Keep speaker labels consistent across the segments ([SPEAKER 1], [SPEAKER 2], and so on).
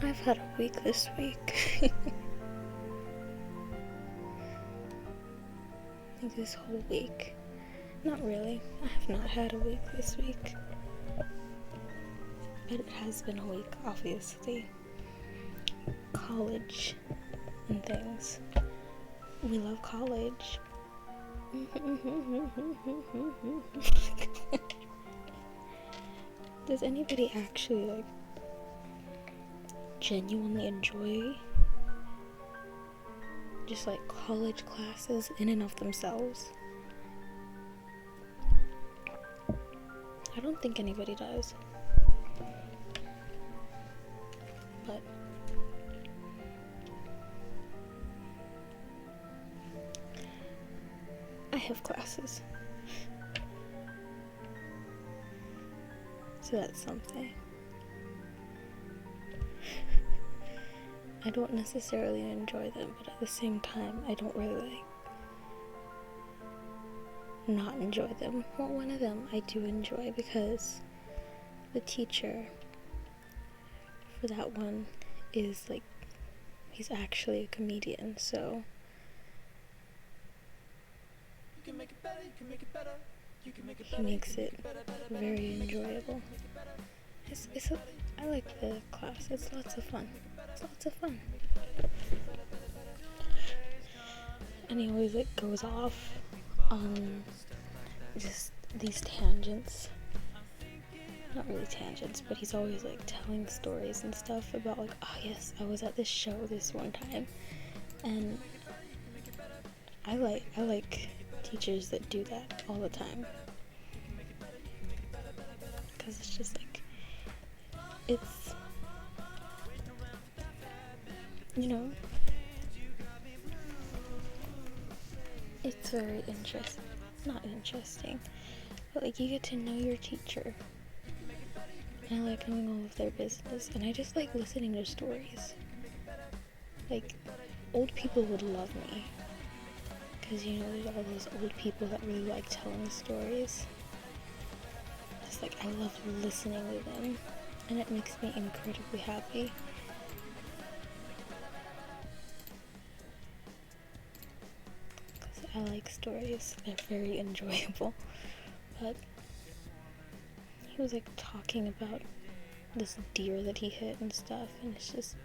[SPEAKER 1] I've had a week this week. Like this whole week. Not really. I have not had a week this week. But it has been a week, obviously. College and things. We love college. Does anybody actually like genuinely enjoy just like college classes in and of themselves? I don't think anybody does. But I have classes. So that's something. I don't necessarily enjoy them, but at the same time, I don't really not enjoy them. Well, one of them I do enjoy because the teacher for that one is like, he's actually a comedian, so he makes it very enjoyable. I like the class. It's lots of fun. And he always like goes off on just these tangents. Not really tangents, but he's always like telling stories and stuff about like, oh yes, I was at this show this one time. And I like teachers that do that all the time. Because it's just like, it's, you know, it's very not interesting, but like you get to know your teacher. And I like knowing all of their business, and I just like listening to stories. Like, old people would love me, because you know there's all those old people that really like telling stories. Just like, I love listening to them, and it makes me incredibly happy. Because I like stories, they're very enjoyable. But he was like talking about this deer that he hit and stuff, and it's just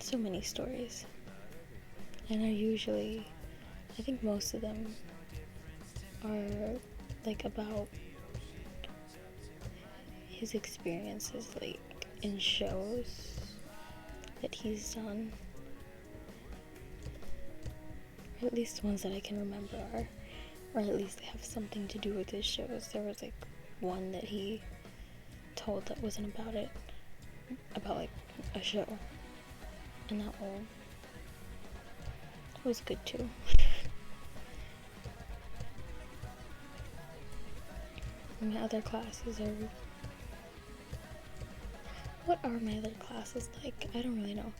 [SPEAKER 1] so many stories. And I think most of them are like about his experiences like in shows that he's done, or at least the ones that I can remember are, or at least they have something to do with his shows. There was like one that he told that wasn't about like a show, and that one was good too. My other classes are... What are my other classes like? I don't really know.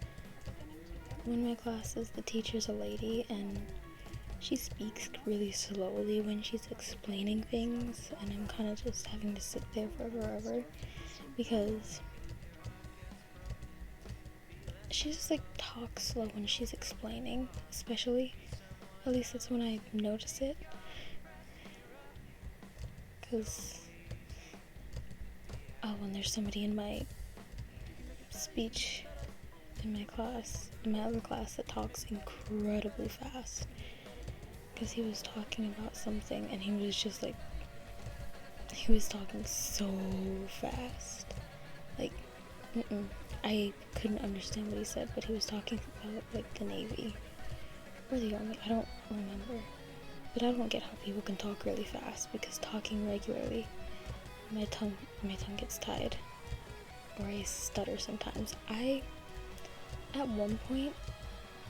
[SPEAKER 1] One of my classes, the teacher's a lady, and she speaks really slowly when she's explaining things, and I'm kind of just having to sit there for forever, because she just like talks slow when she's explaining, especially. At least that's when I notice it. Because, when there's somebody in my speech in my other class that talks incredibly fast. Because he was talking about something and he was just like, he was talking so fast. Like, I couldn't understand what he said, but he was talking about like the Navy or the Army, I don't remember. But I don't get how people can talk really fast, because talking regularly, my tongue gets tied, or I stutter sometimes. At one point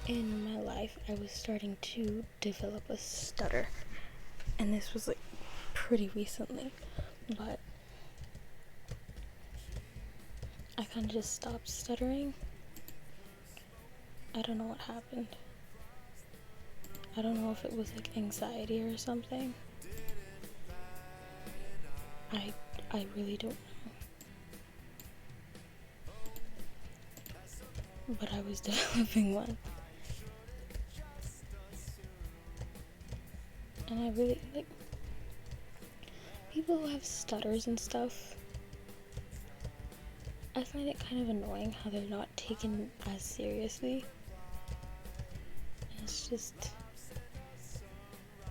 [SPEAKER 1] in my life, I was starting to develop a stutter, and this was like pretty recently, but I kind of just stopped stuttering. I don't know what happened. I don't know if it was like anxiety or something. I really don't know. but I was developing one. And I really, like, people who have stutters and stuff, I find it kind of annoying how they're not taken as seriously. And it's just,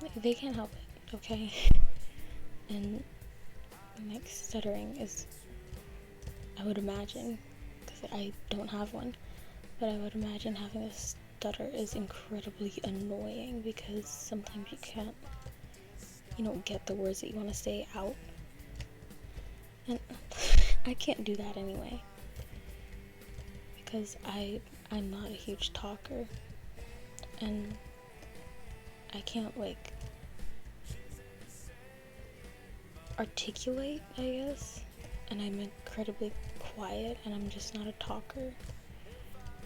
[SPEAKER 1] like, they can't help it, okay? And, like, stuttering is, I would imagine, because I don't have one, but I would imagine having a stutter is incredibly annoying because sometimes you can't, get the words that you want to say out. And I can't do that anyway, because I'm not a huge talker, and I can't, like, articulate, I guess, and I'm incredibly quiet, and I'm just not a talker,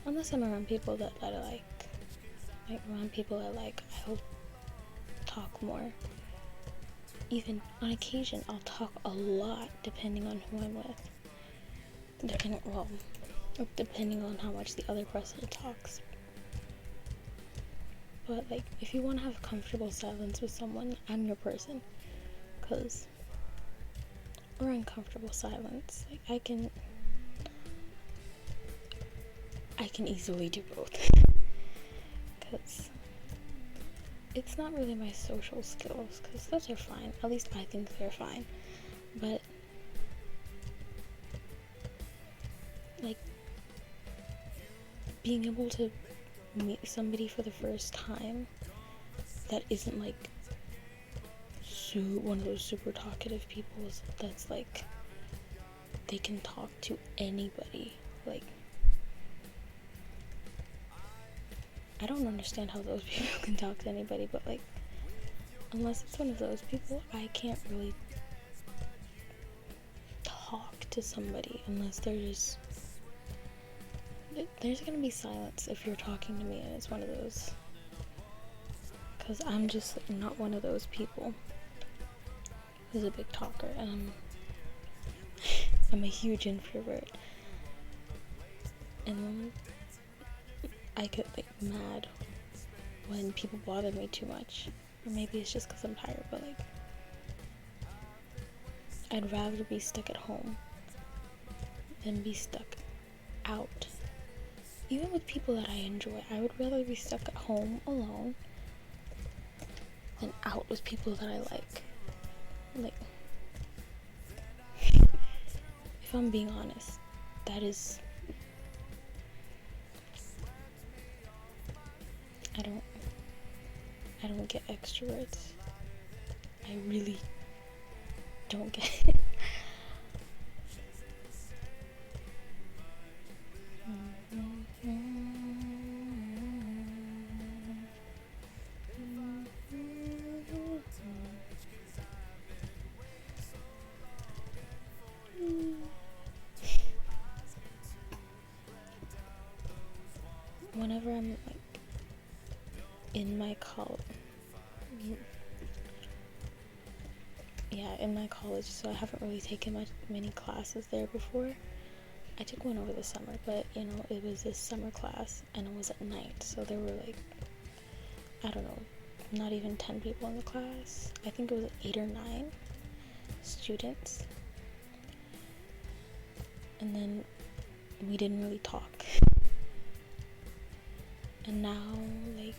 [SPEAKER 1] unless I'm around people that I like. Like, around people I like, I'll talk more. Even on occasion, I'll talk a lot, depending on who I'm with. Depending on how much the other person talks. But, like, if you want to have comfortable silence with someone, I'm your person. Or uncomfortable silence. Like, I can easily do both. Because it's not really my social skills, because those are fine. At least I think they're fine. But, like, being able to meet somebody for the first time that isn't, like, one of those super talkative people that's, like, they can talk to anybody. Like, I don't understand how those people can talk to anybody, but, like, unless it's one of those people, I can't really talk to somebody unless there's gonna be silence if you're talking to me and it's one of those, because I'm just, like, not one of those people who's a big talker, and I'm a huge introvert, and I get, like, mad when people bother me too much, or maybe it's just because I'm tired, but, like, I'd rather be stuck at home than be stuck out. Even with people that I enjoy, I would rather be stuck at home alone than out with people that I like. Like, if I'm being honest, that is, I don't get extroverts. I really don't get it. Whenever I'm, like, in my college, so I haven't really taken many classes there before. I took one over the summer, but, it was this summer class, and it was at night, so there were, like, I don't know, not even 10 people in the class. I think it was 8 or 9 students, and then we didn't really talk. And now, like,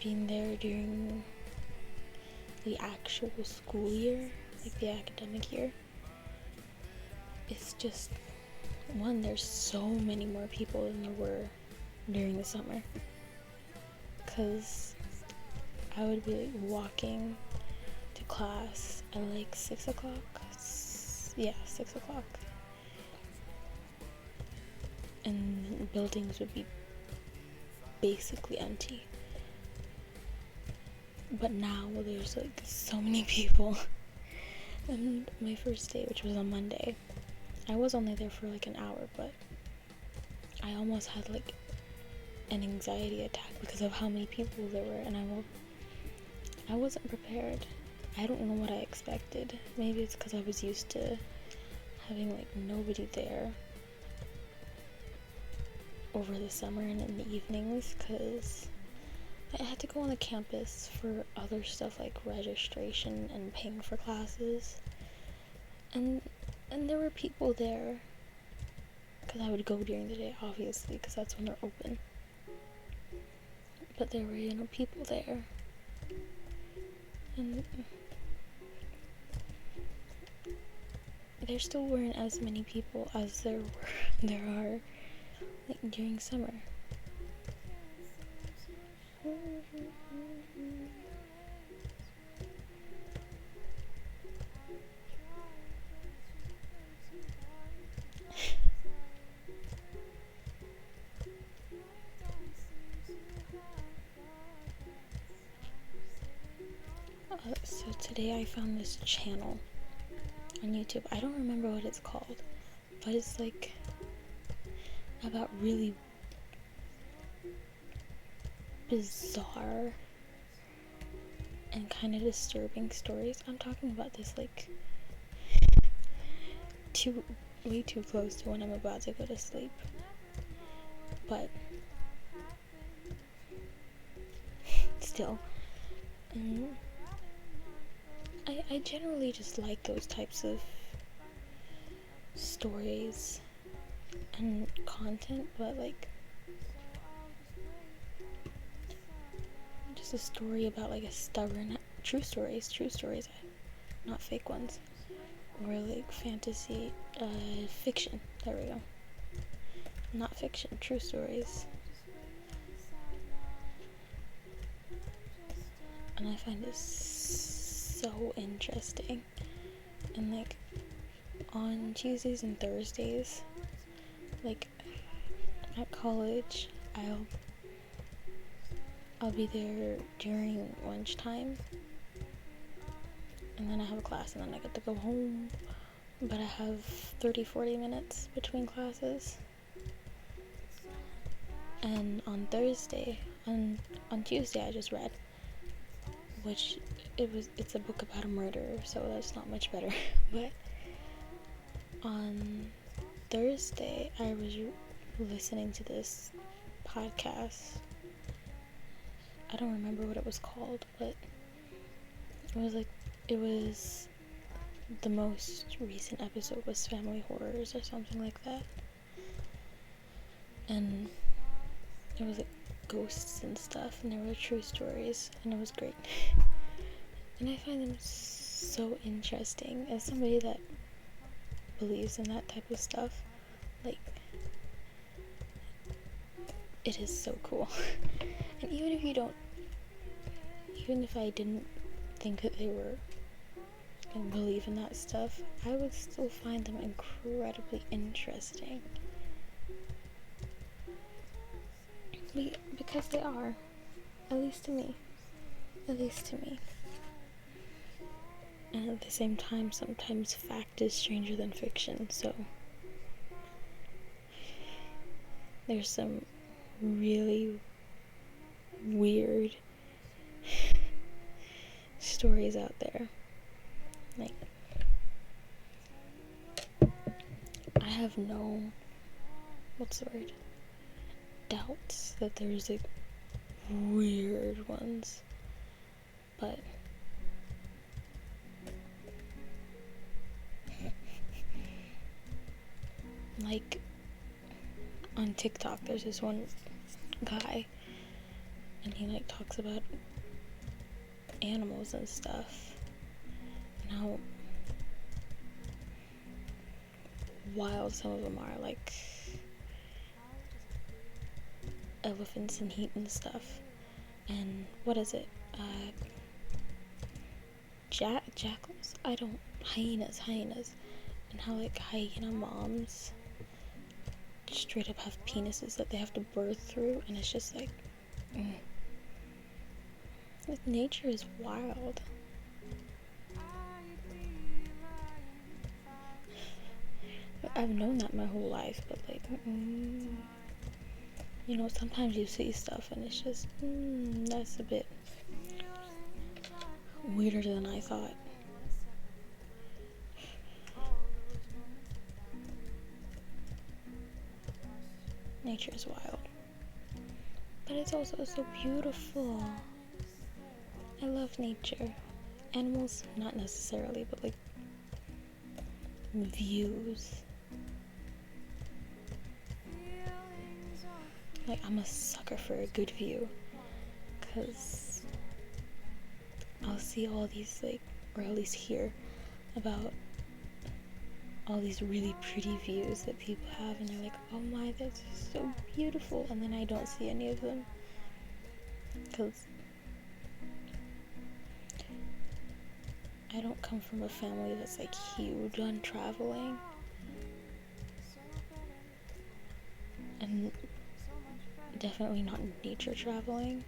[SPEAKER 1] being there during the actual school year, like the academic year, it's just, one, there's so many more people than there were during the summer, because I would be, like, walking to class at, like, 6 o'clock. 6 o'clock. And buildings would be basically empty. But now there's, like, so many people. And my first day, which was on Monday, I was only there for, like, an hour, but I almost had, like, an anxiety attack because of how many people there were, and I wasn't prepared. I don't know what I expected. Maybe it's because I was used to having, like, nobody there. over the summer and in the evenings, because I had to go on the campus for other stuff like registration and paying for classes, and there were people there, because I would go during the day, obviously, because that's when they're open, but there were, people there, and there still weren't as many people as there are like during summer. So today I found this channel on YouTube. I don't remember what it's called, but it's like about really bizarre and kind of disturbing stories. I'm talking about this like way too close to when I'm about to go to sleep, but still, I generally just like those types of stories and content, but like just a story about like a stubborn true stories, not fake ones, or like fantasy, fiction, there we go, not fiction, true stories. And I find this so interesting. And like on Tuesdays and Thursdays, like at college, I'll be there during lunchtime, and then I have a class, and then I get to go home, but I have 30-40 minutes between classes. And on Tuesday I just read, which it's a book about a murder, so that's not much better. But on Thursday I was listening to this podcast. I don't remember what it was called, but it was the most recent episode was Family Horrors or something like that, and it was like ghosts and stuff, and there were true stories, and it was great. And I find them so interesting as somebody that believes in that type of stuff. Like, it is so cool. And even if I didn't think that they were and believe in that stuff, I would still find them incredibly interesting. Because they are, at least to me. And at the same time, sometimes fact is stranger than fiction, so there's some really weird stories out there. Like, I have no, doubts that there's like weird ones, but like on TikTok there's this one guy, and he like talks about animals and stuff, and how wild some of them are, like elephants in heat and stuff. And what is it? Jackals? Hyenas. And how like hyena moms straight up have penises that they have to birth through, and it's just like, like, nature is wild. I've known that my whole life, but like, sometimes you see stuff and it's just, that's a bit weirder than I thought. nature is wild. But it's also so beautiful. I love nature. Animals, not necessarily, but like views. Like, I'm a sucker for a good view, because I'll see all these, like, or at least hear about all these really pretty views that people have, and they're like, oh my, that's so beautiful, and then I don't see any of them, because I don't come from a family that's like huge on traveling, and definitely not nature traveling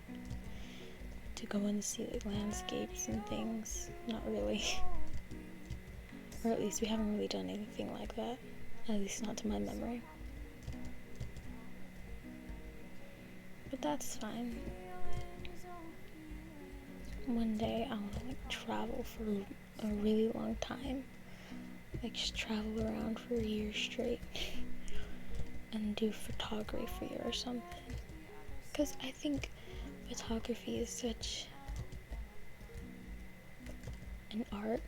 [SPEAKER 1] to go and see like landscapes and things. Not really. Or at least we haven't really done anything like that, at least not to my memory. But that's fine. One day I want to like travel for a really long time, like just travel around for a year straight and do photography or something, because I think photography is such an art.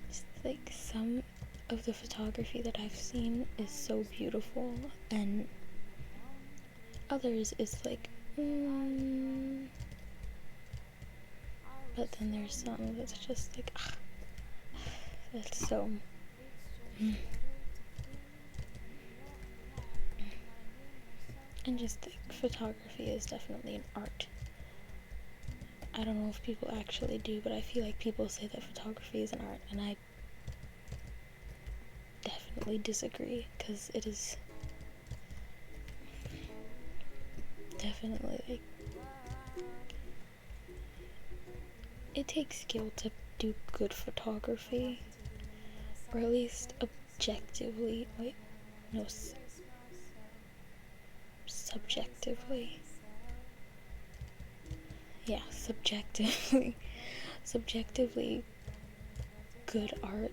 [SPEAKER 1] Just like some of the photography that I've seen is so beautiful, and others is like but then there's some that's just like that's so and just like photography is definitely an art. I don't know if people actually do, but I feel like people say that photography is an art, and I definitely disagree, because it is definitely like, it takes skill to do good photography, or at least objectively, subjectively. Yeah, subjectively good art.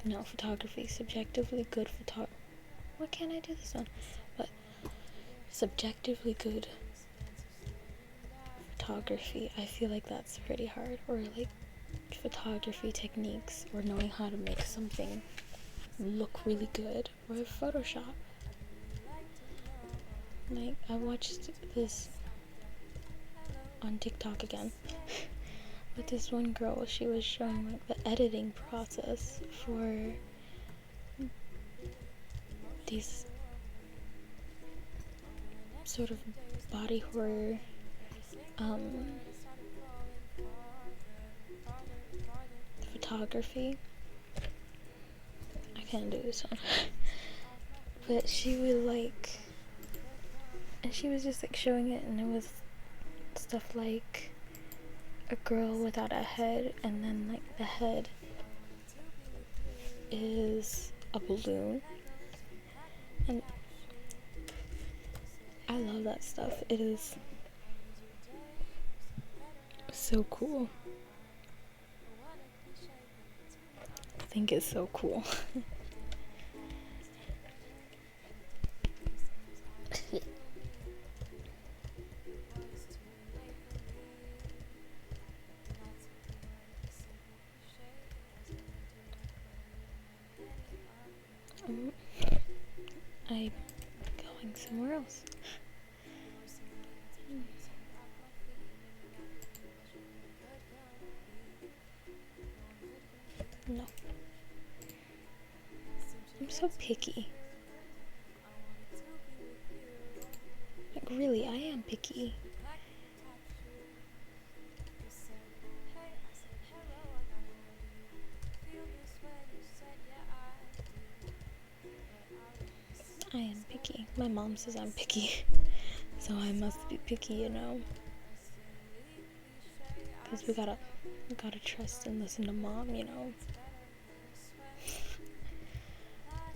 [SPEAKER 1] No, photography. Subjectively good Why can't I do this one? But subjectively good photography, I feel like that's pretty hard. Or like photography techniques, or knowing how to make something look really good, or Photoshop. Like, I watched this on TikTok again, but this one girl, she was showing like the editing process for these sort of body horror photography. I can't do this one. But she was like, and she was just like showing it, and it was stuff like a girl without a head, and then like the head is a balloon, and I love that stuff. It is so cool. I think it's so cool. I'm going somewhere else. No. I'm so picky. Like, really, I am picky. I am picky. My mom says I'm picky, so I must be picky, you know. Because we gotta trust and listen to mom, you know.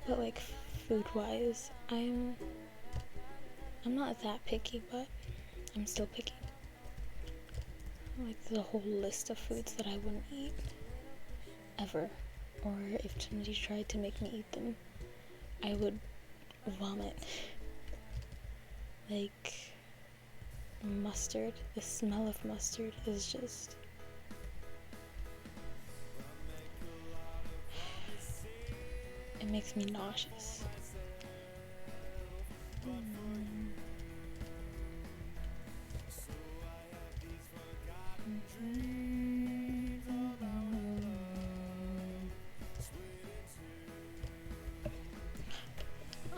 [SPEAKER 1] But like, food-wise, I'm not that picky, but I'm still picky. Like, there's a whole list of foods that I wouldn't eat ever, or if somebody tried to make me eat them, I would vomit. Like, mustard, the smell of mustard is just... it makes me nauseous.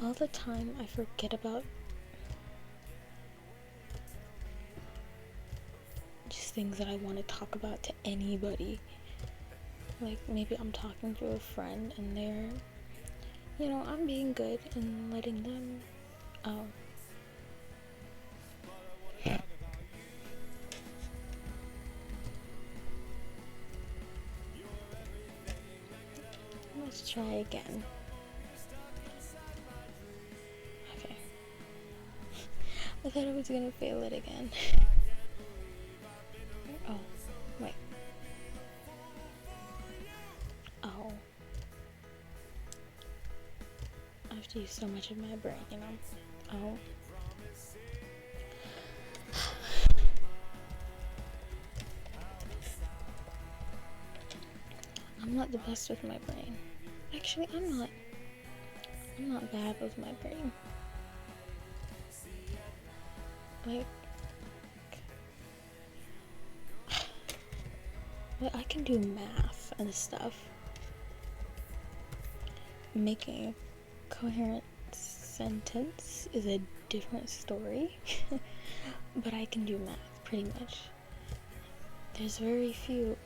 [SPEAKER 1] All the time I forget about just things that I want to talk about to anybody. Like, maybe I'm talking to a friend and they're, you know, I'm being good and letting them out. Let's try again. Okay. I thought I was gonna fail it again. Oh, wait. Oh. I have to use so much of my brain, you know? Oh. I'm not the best with my brain. Actually, I'm not bad with my brain. Like, well, I can do math and stuff. Making a coherent sentence is a different story. But I can do math, pretty much. There's very few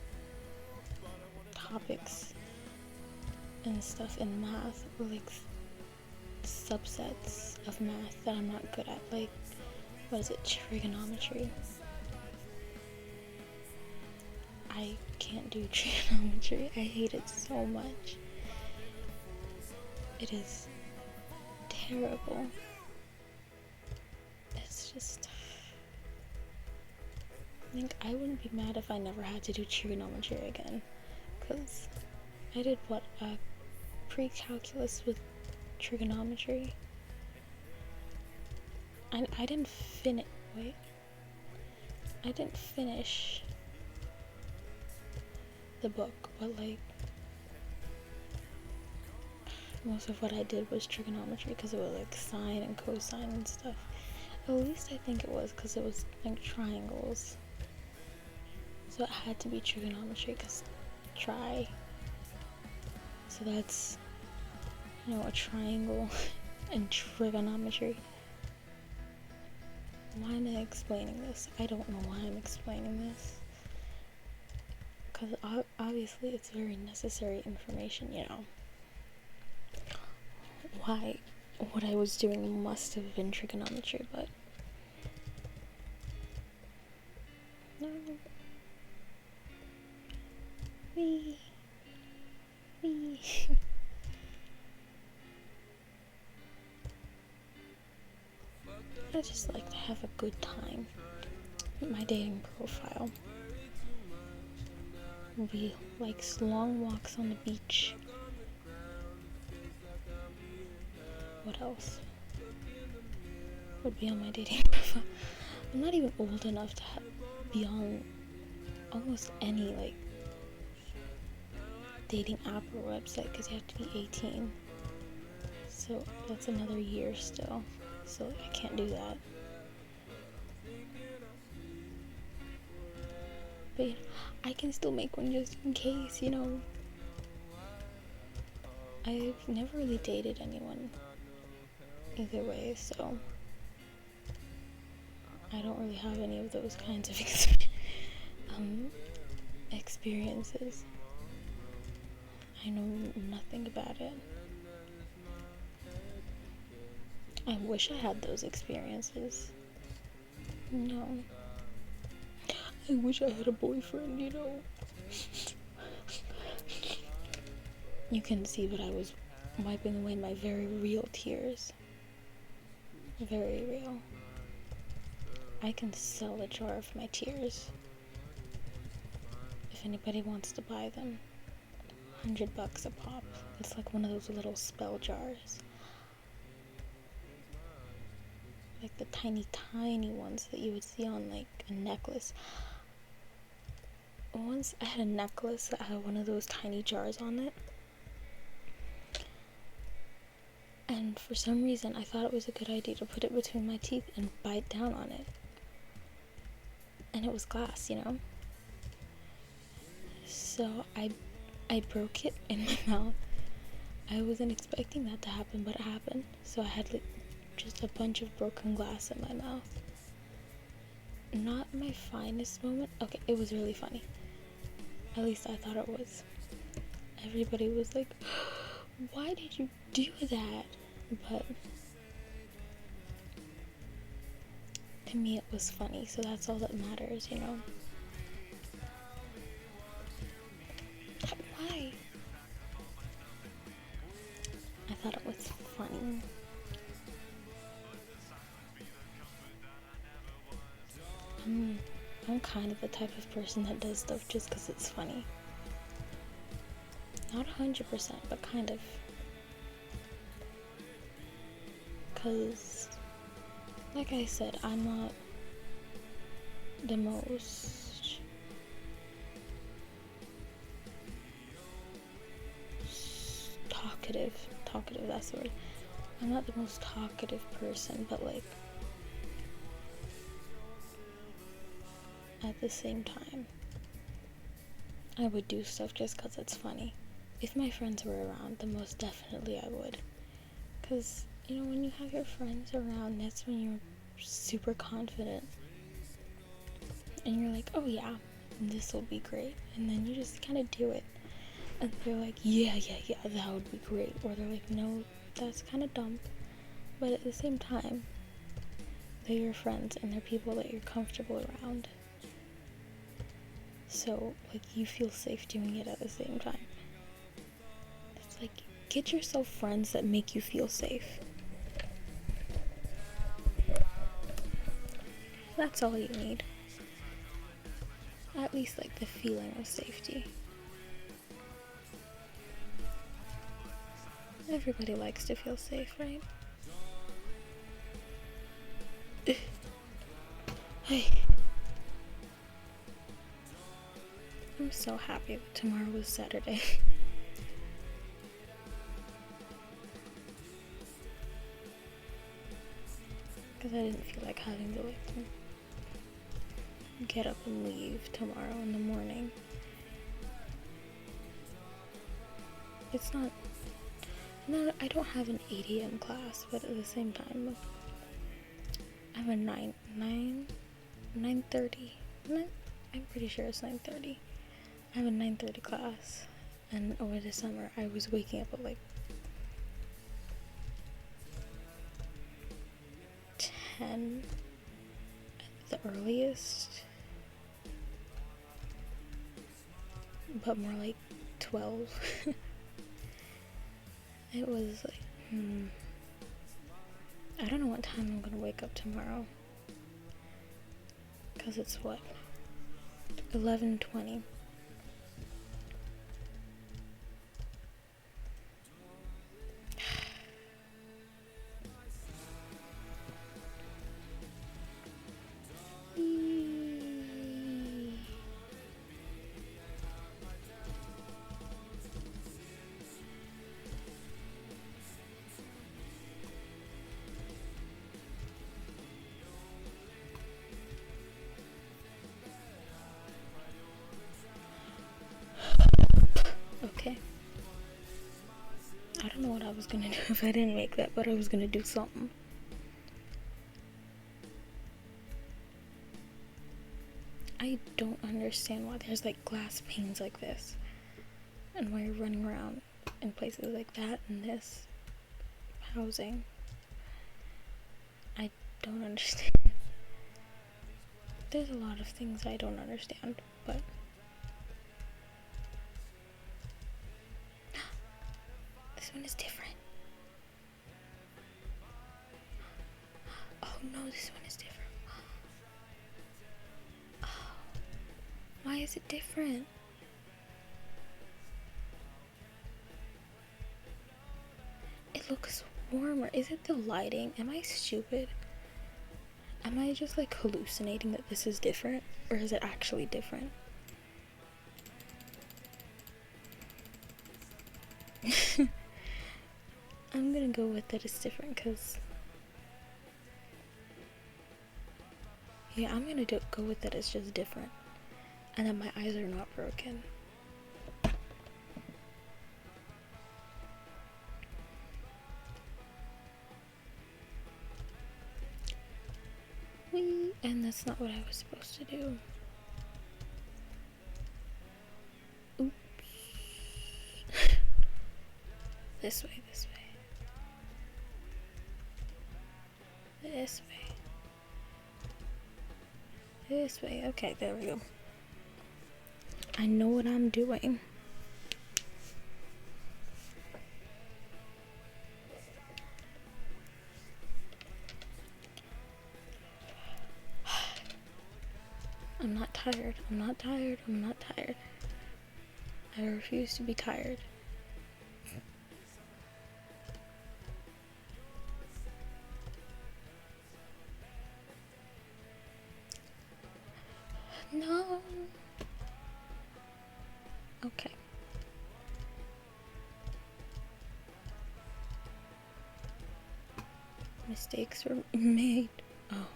[SPEAKER 1] topics and stuff in math, like subsets of math that I'm not good at. Like, what is it, trigonometry? I can't do trigonometry. I hate it so much. It is terrible. It's just... I think I wouldn't be mad if I never had to do trigonometry again. Because I did, what, pre-calculus with trigonometry? I didn't finish... Wait. I didn't finish the book, but, like, most of what I did was trigonometry because it was, like, sine and cosine and stuff. At least I think it was because it was, like, triangles. So it had to be trigonometry because tri. So that's, you know, a triangle and trigonometry. Why am I explaining this? I don't know why I'm explaining this. Because obviously it's very necessary information, you know. Why what I was doing must have been trigonometry, but no. Wee. I just like to have a good time. My dating profile will be like long walks on the beach. What else would be on my dating profile? I'm not even old enough to be on almost any like dating app or website because you have to be 18. So that's another year still. So I can't do that. But you know, I can still make one just in case, you know. I've never really dated anyone either way, so I don't really have any of those kinds of experiences. I know nothing about it. I wish I had those experiences. No. I wish I had a boyfriend, you know. You can see that I was wiping away my very real tears. Very real. I can sell a jar of my tears. If anybody wants to buy them. $100 a pop. It's like one of those little spell jars. like the tiny, tiny ones that you would see on like a necklace. Once I had a necklace that had one of those tiny jars on it, and for some reason I thought it was a good idea to put it between my teeth and bite down on it. And it was glass, you know? So I broke it in my mouth. I wasn't expecting that to happen, but it happened. So I had like just a bunch of broken glass in my mouth. Not my finest moment. Okay, it was really funny. At least I thought it was. Everybody was like, why did you do that? But to me it was funny, so that's all that matters, you know? Why? I thought it was funny. I'm kind of the type of person that does stuff just because it's funny. Not 100%, but kind of. Because, like I said, I'm not the most talkative, that's the word. I'm not the most talkative person, but like, at the same time, I would do stuff just because it's funny. If my friends were around, then most definitely I would. Because, you know, when you have your friends around, that's when you're super confident. And you're like, oh yeah, this will be great. And then you just kind of do it. And they're like, yeah, that would be great. Or they're like, no, that's kind of dumb. But at the same time, they're your friends and they're people that you're comfortable around. So, like, you feel safe doing it at the same time. It's like, get yourself friends that make you feel safe. That's all you need. At least, like, the feeling of safety. Everybody likes to feel safe, right? Hey. I'm so happy that tomorrow was Saturday. Because I didn't feel like having to, like, get up and leave tomorrow in the morning. It's not, no, I don't have an 8 a.m. class, but at the same time, I have a 9:30. I'm pretty sure it's 9:30. I have a 9:30 class, and over the summer, I was waking up at like 10 at the earliest, but more like 12. It was like, I don't know what time I'm gonna wake up tomorrow, because it's what, 11:20. Okay. I don't know what I was gonna do if I didn't make that, but I was gonna do something. I don't understand why there's like glass panes like this, and why you're running around in places like that in this housing. I don't understand. There's a lot of things I don't understand, but this one is different. Oh no, this one is different. Oh, why is it different? It looks warmer. Is it the lighting? Am I stupid? Am I just like hallucinating that this is different, or is it actually different? I'm gonna go with that it's different, because yeah, I'm gonna go with that it's just different, and that my eyes are not broken. Whee! And that's not what I was supposed to do. Oops. This way, this way. This way. This way. Okay, there we go. I know what I'm doing. I'm not tired. I'm not tired. I'm not tired. I refuse to be tired. No. Okay. Mistakes were made. Oh.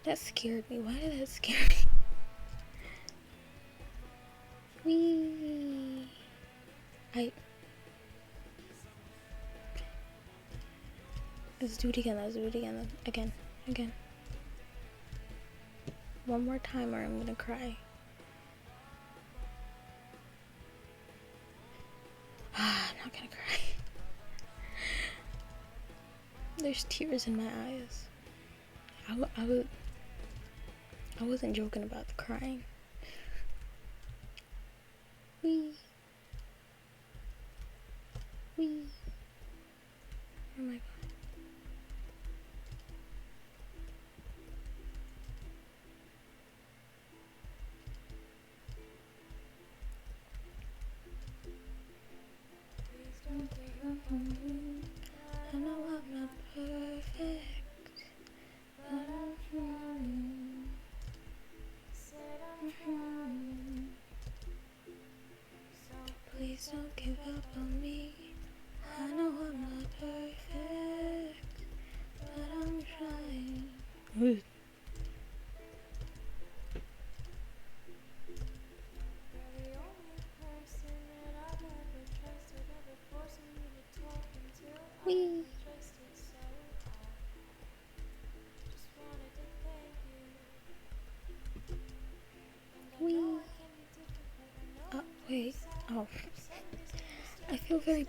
[SPEAKER 1] That scared me. Why did that scare me? Whee! Let's do it again. Let's do it again. Again. One more time or I'm gonna cry. I'm not gonna cry. There's tears in my eyes. I wasn't joking about the crying. Wee. Wee. Oh my god. I know I'm not perfect, but I'm trying. Please don't give up on me. I know I'm not perfect, but I'm trying. Wee. Wee. Wait. Oh. I feel very...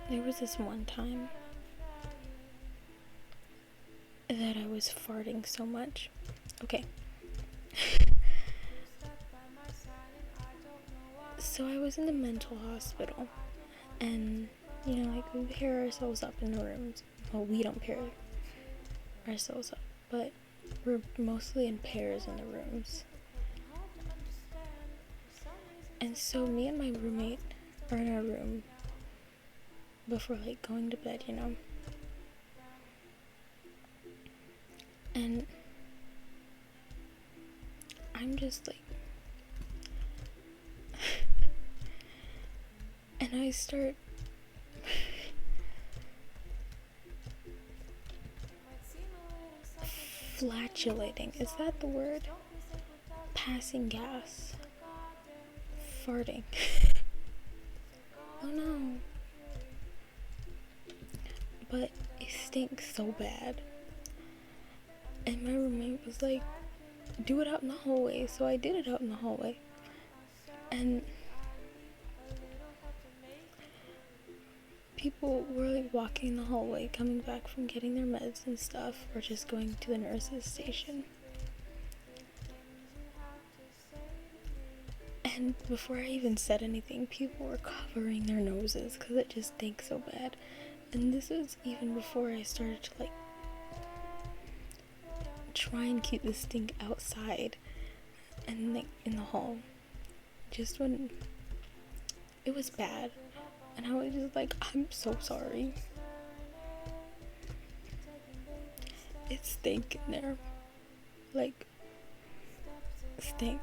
[SPEAKER 1] There was this one time that I was farting so much. Okay. So I was in the mental hospital, and you know, like, we pair ourselves up in the rooms. Well, we don't pair ourselves up, but we're mostly in pairs in the rooms. And so me and my roommate are in our room before, like, going to bed, you know. And I'm just like, and I start flatulating. Is that the word? Passing gas. Farting. Oh no. But it stinks so bad. And my roommate was like, do it out in the hallway. So I did it out in the hallway. And people were like walking in the hallway, coming back from getting their meds and stuff, or just going to the nurse's station. And before I even said anything, people were covering their noses because it just stinks so bad. And this was even before I started to, like, try and keep this thing outside and like in the hall. Just when it was bad, and I was just like, I'm so sorry. It stank in there, like stink.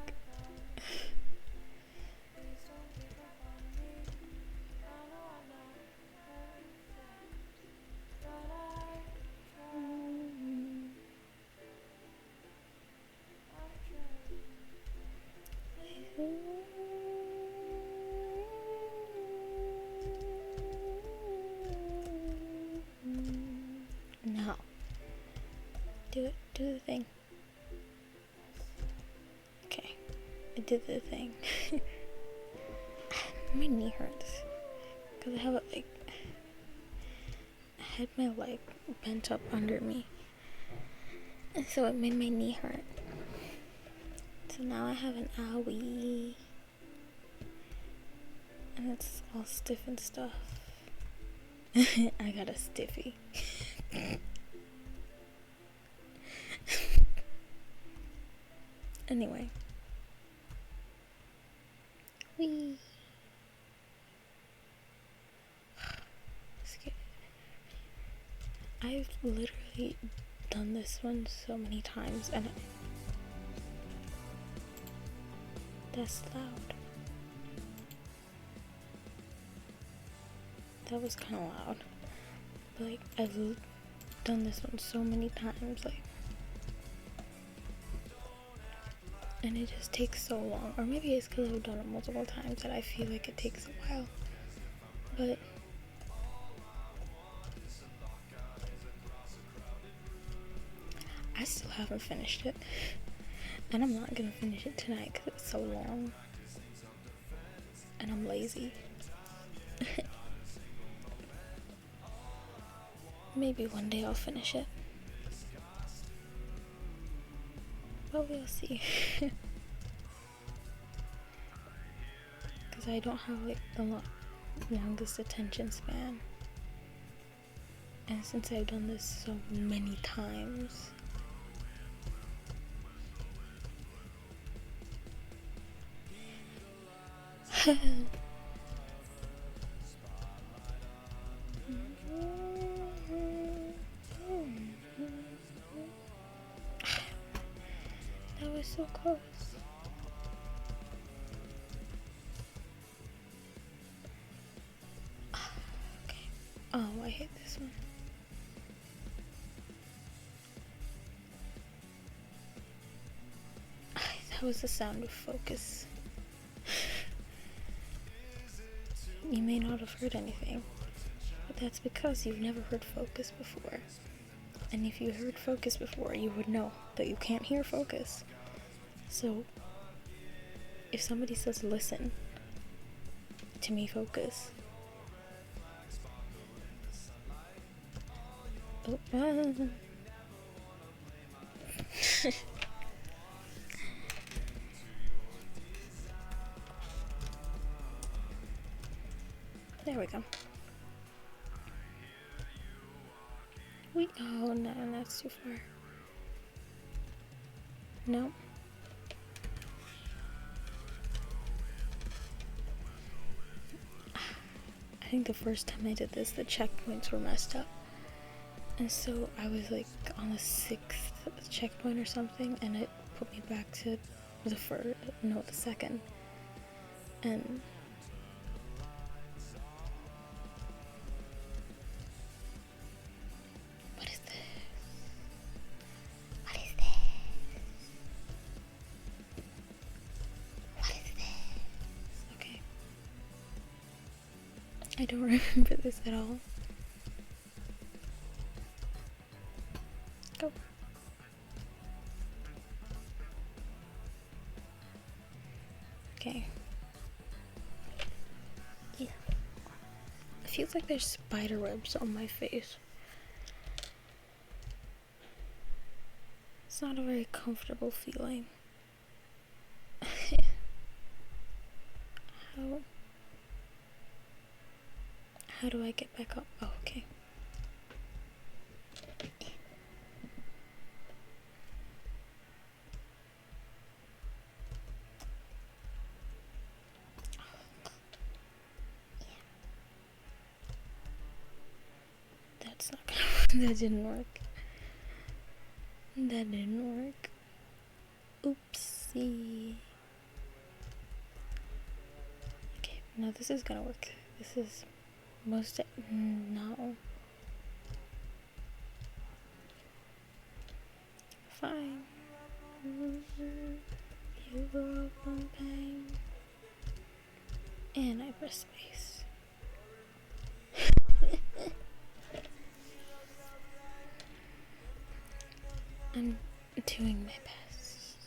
[SPEAKER 1] Now, do the thing. Okay, I did the thing. My knee hurts because I have it like, I had my leg bent up under me, and so it made my knee hurt. So now I have an owie, and it's all stiff and stuff. I got a stiffy. Anyway. Whee. I've literally done this one so many times, and that's loud. That was kind of loud. But like, I've done this one so many times, like, and it just takes so long. Or maybe it's because I've done it multiple times that I feel like it takes a while. But I still haven't finished it, and I'm not gonna finish it tonight because it's so long, and I'm lazy. Maybe one day I'll finish it, but we'll see. Because I don't have like the longest attention span, and since I've done this so many times, that was so close. Okay. Oh, I hate this one. That was the sound of focus. You may not have heard anything, but that's because you've never heard focus before. And if you heard focus before, you would know that you can't hear focus. So, if somebody says listen to me focus, oh, there we go. Oh no, that's too far. No. I think the first time I did this, the checkpoints were messed up. And so I was like on the 6th checkpoint or something, and it put me back to the second. And what is this? What is this? What is this? Okay. I don't remember this at all. Go. Okay. Yeah. It feels like there's spider webs on my face. It's not a very comfortable feeling. How do I get back up? Oh, okay. That didn't work. That didn't work. Oopsie. Okay, no, this is gonna work. This is no. Fine. You grew up on pain. And I press space. I'm doing my best.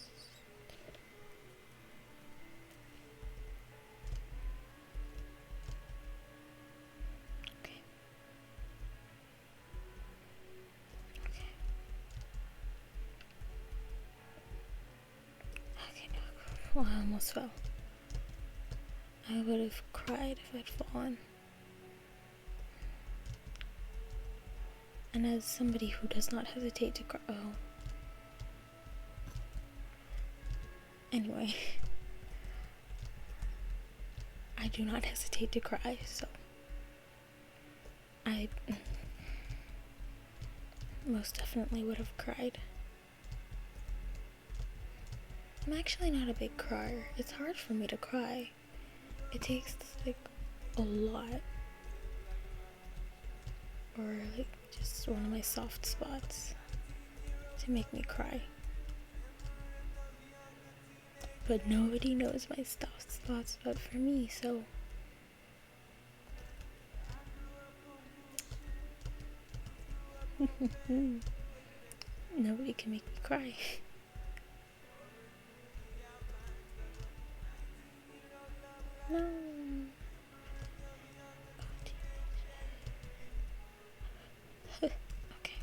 [SPEAKER 1] Okay. Okay, well, I almost fell. I would have cried if I'd fallen. And as somebody who does not hesitate to cry, anyway, I do not hesitate to cry, so I most definitely would have cried. I'm actually not a big crier. It's hard for me to cry. It takes like a lot, or like just one of my soft spots to make me cry. But nobody knows my soft spots but for me, so nobody can make me cry. No. Okay.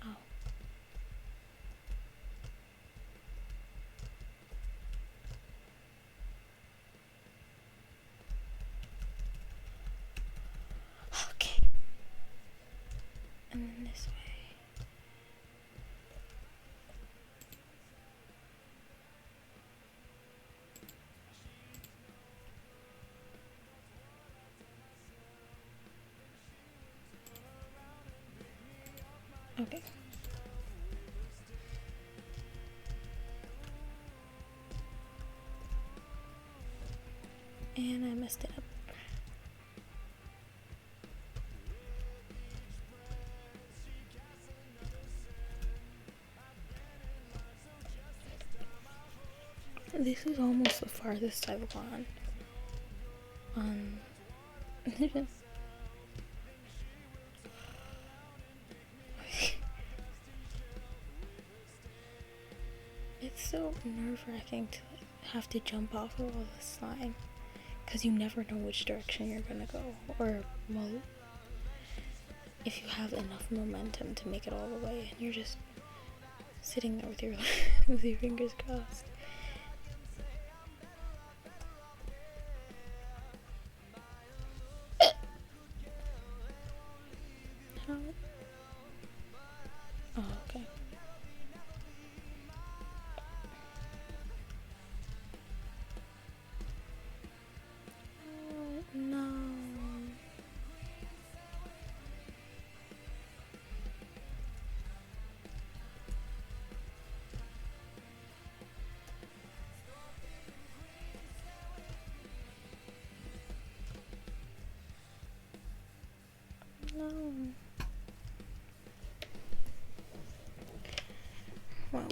[SPEAKER 1] Oh. Okay. And then this way. Okay. And I messed it up. This is almost the farthest I've gone. It's so nerve-wracking to have to jump off of all this slime, because you never know which direction you're gonna go, or, well, if you have enough momentum to make it all the way, and you're just sitting there with your with your fingers crossed. How? Oh, okay. Oh, no. No. Well.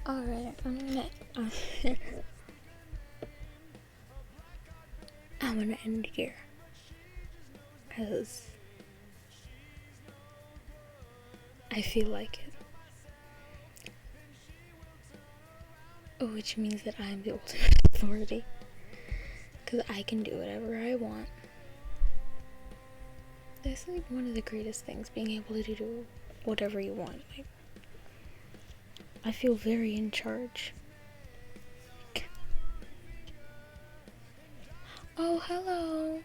[SPEAKER 1] Alright, I'm gonna end here. Because I feel like it. Which means that I'm the ultimate authority. Because I can do whatever I want. That's like one of the greatest things, being able to do whatever you want. Like, I feel very in charge. Oh, hello.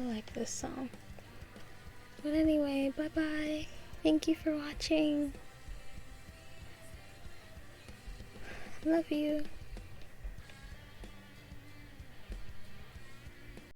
[SPEAKER 1] I like this song. But anyway, bye bye. Thank you for watching. Love you.